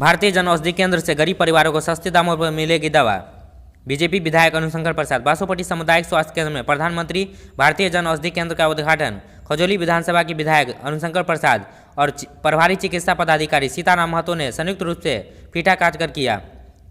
भारतीय जन औषधि केंद्र से गरीब परिवारों को सस्ते दामों पर मिलेगी दवा। बीजेपी विधायक अनुशंकर प्रसाद। बासोपट्टी सामुदायिक स्वास्थ्य केंद्र में प्रधानमंत्री भारतीय जन औषधि केंद्र का उद्घाटन खजौली विधानसभा के विधायक अनुशंकर प्रसाद और प्रभारी चिकित्सा पदाधिकारी सीताराम महतो ने संयुक्त रूप से फीता काटकर किया।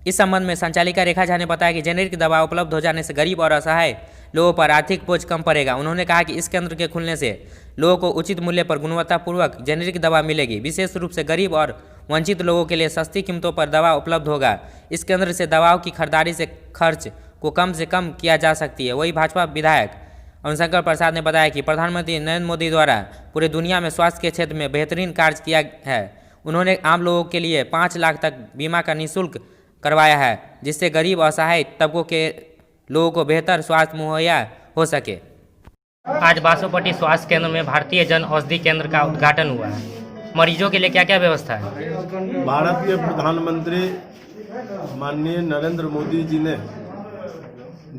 इस संबंध में संचालिका रेखा झा ने बताया कि जेनेरिक दवा उपलब्ध हो जाने से गरीब और असहाय लोगों पर आर्थिक बोझ कम पड़ेगा। उन्होंने कहा कि इस केंद्र के खुलने से लोगों को उचित मूल्य पर गुणवत्तापूर्वक जेनेरिक दवा मिलेगी। विशेष रूप से गरीब और वंचित लोगों के लिए सस्ती कीमतों पर दवा उपलब्ध होगा। इस केंद्र से दवाओं की खरीदारी से खर्च को कम से कम किया जा सकती है। वही भाजपा विधायक अनुशंकर प्रसाद ने बताया कि प्रधानमंत्री नरेंद्र मोदी द्वारा पूरे दुनिया में स्वास्थ्य के क्षेत्र में बेहतरीन कार्य किया है। उन्होंने आम लोगों के लिए 5 लाख तक बीमा का निःशुल्क करवाया है, जिससे गरीब और असहाय तबकों के लोगों को बेहतर स्वास्थ्य मुहैया हो सके। आज बासोपट्टी स्वास्थ्य केंद्र में भारतीय जन औषधि केंद्र का उद्घाटन हुआ है। मरीजों के लिए क्या क्या व्यवस्था है? भारत के प्रधानमंत्री माननीय नरेंद्र मोदी जी ने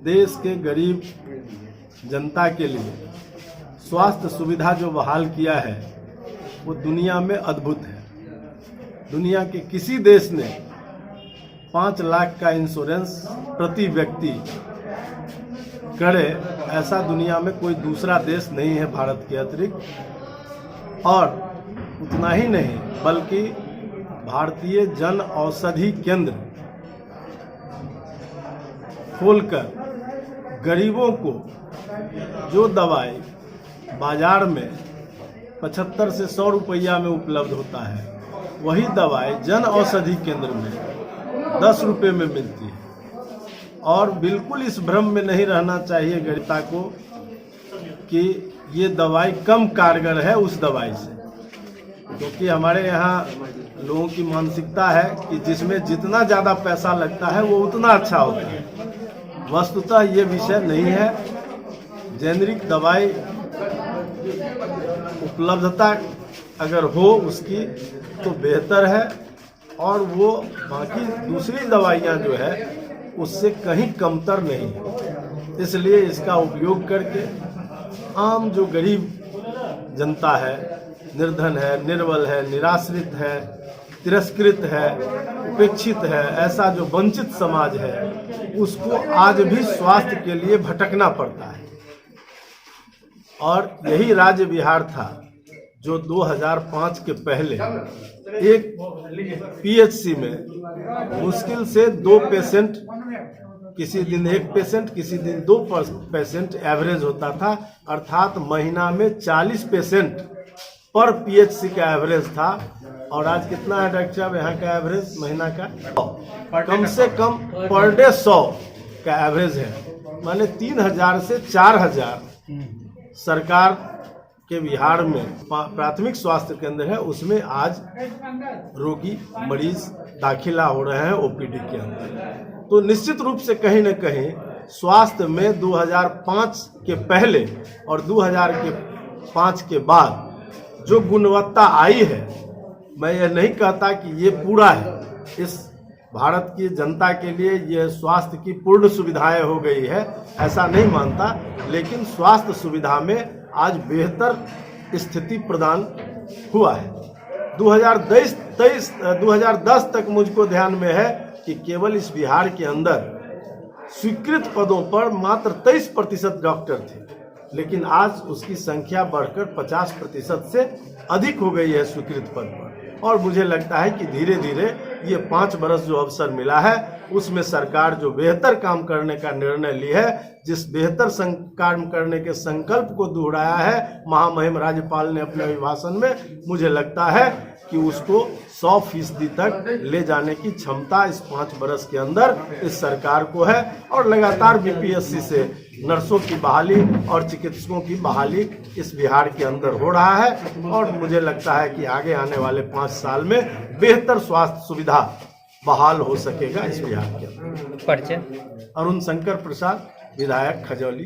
देश के गरीब जनता के लिए स्वास्थ्य सुविधा जो बहाल किया है वो दुनिया में अद्भुत है। दुनिया के किसी देश ने 5 लाख का इंश्योरेंस प्रति व्यक्ति करे, ऐसा दुनिया में कोई दूसरा देश नहीं है भारत के अतिरिक्त। और उतना ही नहीं बल्कि भारतीय जन औषधि केंद्र खोलकर गरीबों को जो दवाई बाजार में 75 से 100 रुपया में उपलब्ध होता है, वही दवाई जन औषधि केंद्र में 10 रुपये में मिलती है। और बिल्कुल इस भ्रम में नहीं रहना चाहिए गरीबता को कि ये दवाई कम कारगर है उस दवाई से, क्योंकि हमारे यहाँ लोगों की मानसिकता है कि जिसमें जितना ज़्यादा पैसा लगता है वो उतना अच्छा होता है। वस्तुतः ये विषय नहीं है। जेनेरिक दवाई उपलब्धता अगर हो उसकी तो बेहतर है, और वो बाकी दूसरी दवाइयाँ जो है उससे कहीं कमतर नहीं है। इसलिए इसका उपयोग करके आम जो गरीब जनता है, निर्धन है, निर्बल है, निराश्रित है, तिरस्कृत है, उपेक्षित है, ऐसा जो वंचित समाज है, उसको आज भी स्वास्थ्य के लिए भटकना पड़ता है। और यही राज्य बिहार था जो 2005 के पहले एक पीएचसी में मुश्किल से 2 पेशेंट, किसी दिन 1 पेशेंट, किसी दिन 2 पेशेंट एवरेज होता था, अर्थात महीना में 40 पेशेंट पर पीएचसी का एवरेज था। और आज कितना है डॉक्टर साहब यहाँ का एवरेज महीना का? कम से कम पर डे 100 का एवरेज है। माने 3000 से 4000 सरकार के बिहार में प्राथमिक स्वास्थ्य केंद्र है, उसमें आज रोगी मरीज दाखिला हो रहे हैं ओपीडी के अंदर। तो निश्चित रूप से कहीं न कहीं स्वास्थ्य में 2005 के पहले और 2005 के बाद जो गुणवत्ता आई है, मैं ये नहीं कहता कि ये पूरा है। इस भारत की जनता के लिए ये स्वास्थ्य की पूर्ण सुविधाएं हो गई है, ऐसा नहीं मानता, लेकिन स्वास्थ्य सुविधा में आज बेहतर स्थिति प्रदान हुआ है। 2010 तक मुझको ध्यान में है कि केवल इस बिहार के अंदर स्वीकृत पदों पर मात्र 23% डॉक्टर थे, लेकिन आज उसकी संख्या बढ़कर 50% से अधिक हो गई है स्वीकृत पद पर। और मुझे लगता है कि धीरे धीरे ये 5 बरस जो अवसर मिला है उसमें सरकार जो बेहतर काम करने का निर्णय ली है, जिस बेहतर काम करने के संकल्प को दोहराया है महामहिम राज्यपाल ने अपने अभिभाषण में, मुझे लगता है कि उसको 100% तक ले जाने की क्षमता इस 5 बरस के अंदर इस सरकार को है। और लगातार बीपीएससी से नर्सों की बहाली और चिकित्सकों की बहाली इस बिहार के अंदर हो रहा है। और मुझे लगता है कि आगे आने वाले 5 साल में बेहतर स्वास्थ्य सुविधा बहाल हो सकेगा इस बिहार के अंदर। परिचय? अरुण शंकर प्रसाद, विधायक खजौली।